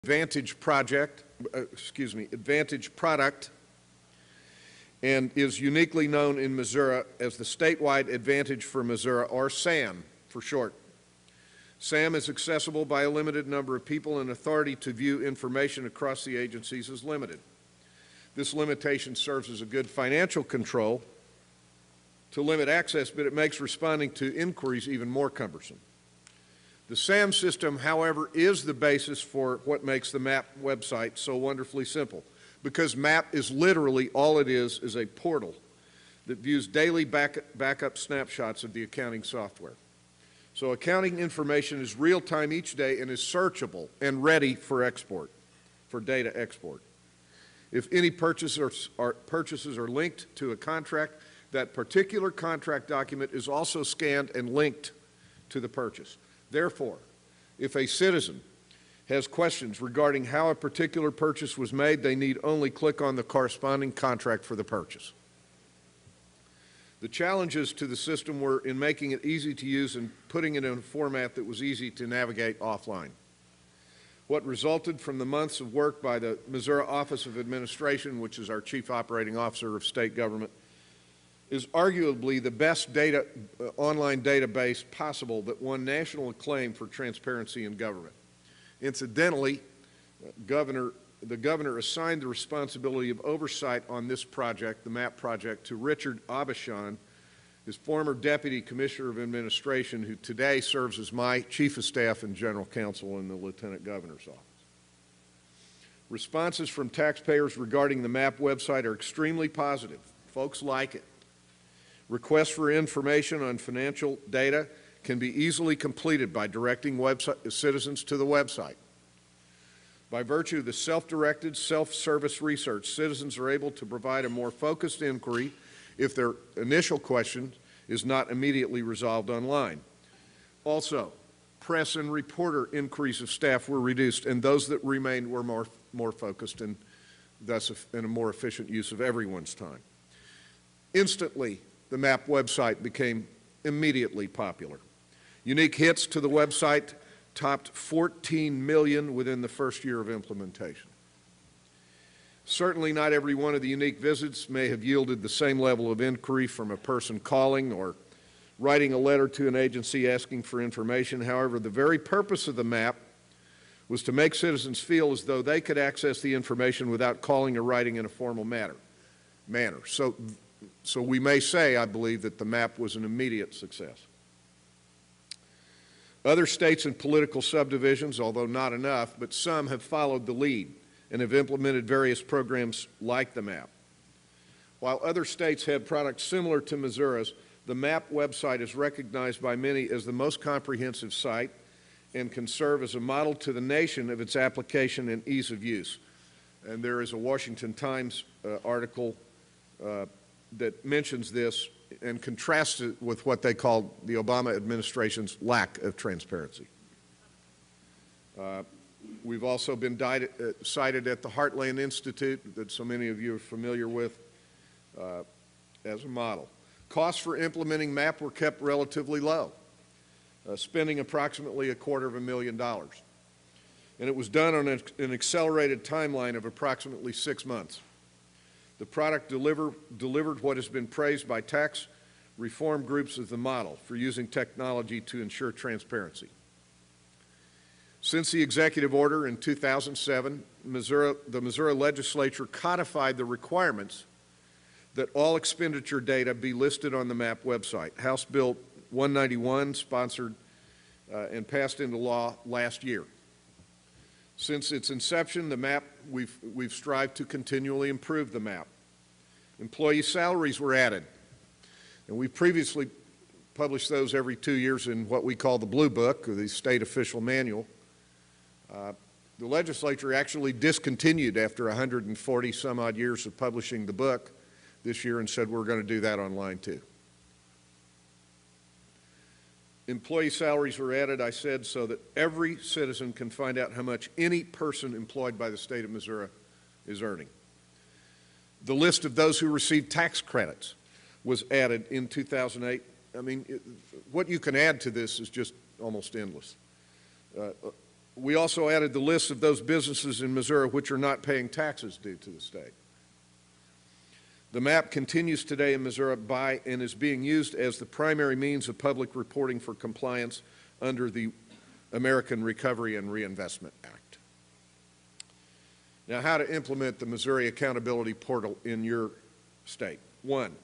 Advantage product, and is uniquely known in Missouri as the Statewide Advantage for Missouri, or SAM for short. SAM is accessible by a limited number of people, and authority to view information across the agencies is limited. This limitation serves as a good financial control to limit access, but it makes responding to inquiries even more cumbersome. The SAM system, however, is the basis for what makes the MAP website so wonderfully simple, because MAP is literally all it is a portal that views daily backup snapshots of the accounting software. So accounting information is real-time each day and is searchable and ready for export, for data export. If any purchases are linked to a contract, that particular contract document is also scanned and linked to the purchase. Therefore, if a citizen has questions regarding how a particular purchase was made, they need only click on the corresponding contract for the purchase. The challenges to the system were in making it easy to use and putting it in a format that was easy to navigate offline. What resulted from the months of work by the Missouri Office of Administration, which is our chief operating officer of state government, is arguably the best online database possible that won national acclaim for transparency in government. Incidentally, the governor assigned the responsibility of oversight on this project, the MAP project, to Richard Aubuchon, his former Deputy Commissioner of Administration, who today serves as my Chief of Staff and General Counsel in the Lieutenant Governor's office. Responses from taxpayers regarding the MAP website are extremely positive. Folks like it. Requests for information on financial data can be easily completed by directing citizens to the website. By virtue of the self-directed, self-service research, citizens are able to provide a more focused inquiry if their initial question is not immediately resolved online. Also, press and reporter increase of staff were reduced, and those that remained were more focused and thus in a more efficient use of everyone's time. Instantly, the MAP website became immediately popular. Unique hits to the website topped 14 million within the first year of implementation. Certainly not every one of the unique visits may have yielded the same level of inquiry from a person calling or writing a letter to an agency asking for information. However, the very purpose of the MAP was to make citizens feel as though they could access the information without calling or writing in a formal manner. So we may say, I believe, that the MAP was an immediate success. Other states and political subdivisions, although not enough, but some have followed the lead and have implemented various programs like the MAP. While other states have products similar to Missouri's, the MAP website is recognized by many as the most comprehensive site and can serve as a model to the nation of its application and ease of use. And there is a Washington Times article that mentions this and contrasts it with what they called the Obama administration's lack of transparency. We've also been cited at the Heartland Institute that so many of you are familiar with as a model. Costs for implementing MAP were kept relatively low, spending approximately $250,000. And it was done on an accelerated timeline of approximately 6 months. The product delivered what has been praised by tax reform groups as the model for using technology to ensure transparency. Since the executive order in 2007, the Missouri legislature codified the requirements that all expenditure data be listed on the MAP website. House Bill 191 sponsored and passed into law last year. Since its inception, the MAP, we've strived to continually improve the MAP. Employee salaries were added, and we previously published those every 2 years in what we call the Blue Book, or the State Official Manual. The legislature actually discontinued after 140 some odd years of publishing the book this year and said we're going to do that online too. Employee salaries were added, I said, so that every citizen can find out how much any person employed by the state of Missouri is earning. The list of those who received tax credits was added in 2008. I mean, what you can add to this is just almost endless. We also added the list of those businesses in Missouri which are not paying taxes due to the state. The map continues today in Missouri by and is being used as the primary means of public reporting for compliance under the American Recovery and Reinvestment Act. Now, how to implement the Missouri Accountability Portal in your state. 1,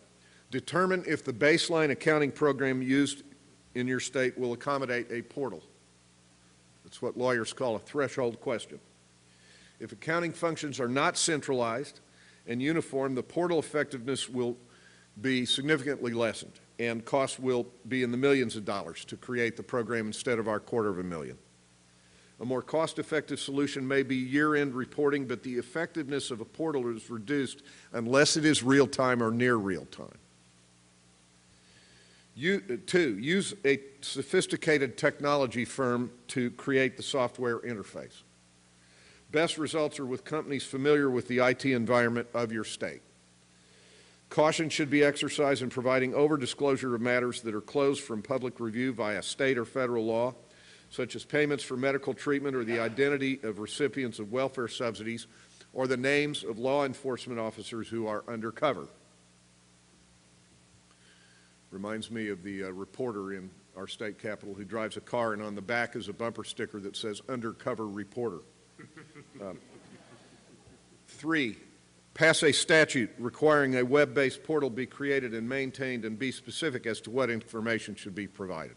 determine if the baseline accounting program used in your state will accommodate a portal. That's what lawyers call a threshold question. If accounting functions are not centralized and uniform, the portal effectiveness will be significantly lessened, and costs will be in the millions of dollars to create the program instead of our $250,000. A more cost-effective solution may be year-end reporting, but the effectiveness of a portal is reduced unless it is real-time or near real-time. 2, use a sophisticated technology firm to create the software interface. Best results are with companies familiar with the IT environment of your state. Caution should be exercised in providing over-disclosure of matters that are closed from public review via state or federal law, such as payments for medical treatment or the identity of recipients of welfare subsidies or the names of law enforcement officers who are undercover. Reminds me of the reporter in our state capitol who drives a car and on the back is a bumper sticker that says undercover reporter. 3, pass a statute requiring a web-based portal be created and maintained and be specific as to what information should be provided.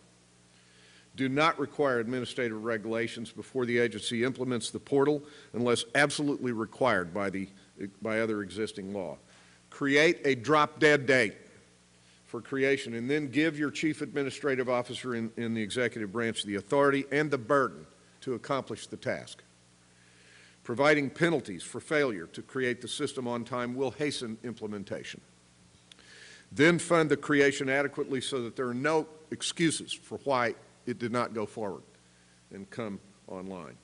Do not require administrative regulations before the agency implements the portal unless absolutely required by other existing law. Create a drop-dead date for creation and then give your chief administrative officer in the executive branch the authority and the burden to accomplish the task. Providing penalties for failure to create the system on time will hasten implementation. Then fund the creation adequately so that there are no excuses for why it did not go forward and come online.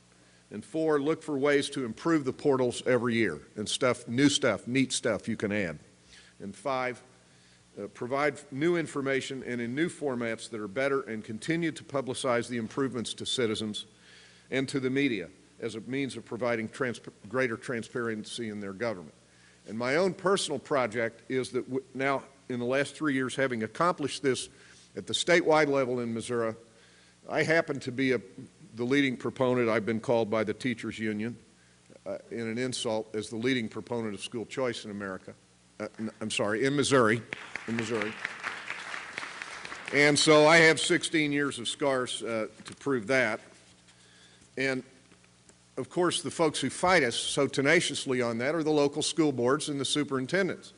And 4, look for ways to improve the portals every year and new stuff, neat stuff you can add. And 5, provide new information and in new formats that are better and continue to publicize the improvements to citizens and to the media as a means of providing greater transparency in their government. And my own personal project is that now, in the last 3 years, having accomplished this at the statewide level in Missouri, I happen to be the leading proponent, I've been called by the teachers union in an insult, as the leading proponent of school choice in America. In Missouri. And so I have 16 years of scars to prove that. And of course, the folks who fight us so tenaciously on that are the local school boards and the superintendents.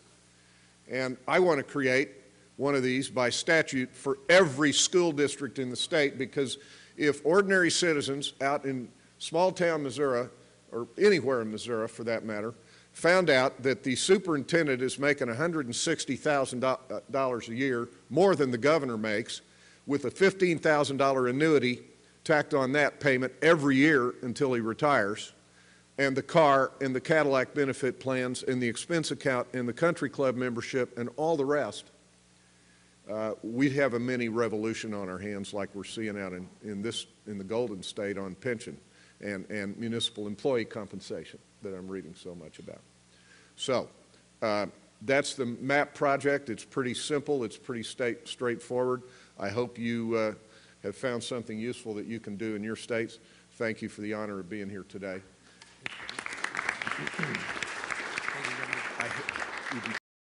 And I want to create one of these by statute for every school district in the state, because if ordinary citizens out in small-town Missouri, or anywhere in Missouri for that matter, found out that the superintendent is making $160,000 a year, more than the governor makes, with a $15,000 annuity tacked on that payment every year until he retires, and the car and the Cadillac benefit plans and the expense account and the country club membership and all the rest, we'd have a mini revolution on our hands like we're seeing out in the Golden State on pension and municipal employee compensation that I'm reading so much about. So that's the MAP project. It's pretty simple. It's pretty straightforward. I hope you have found something useful that you can do in your states. Thank you for the honor of being here today.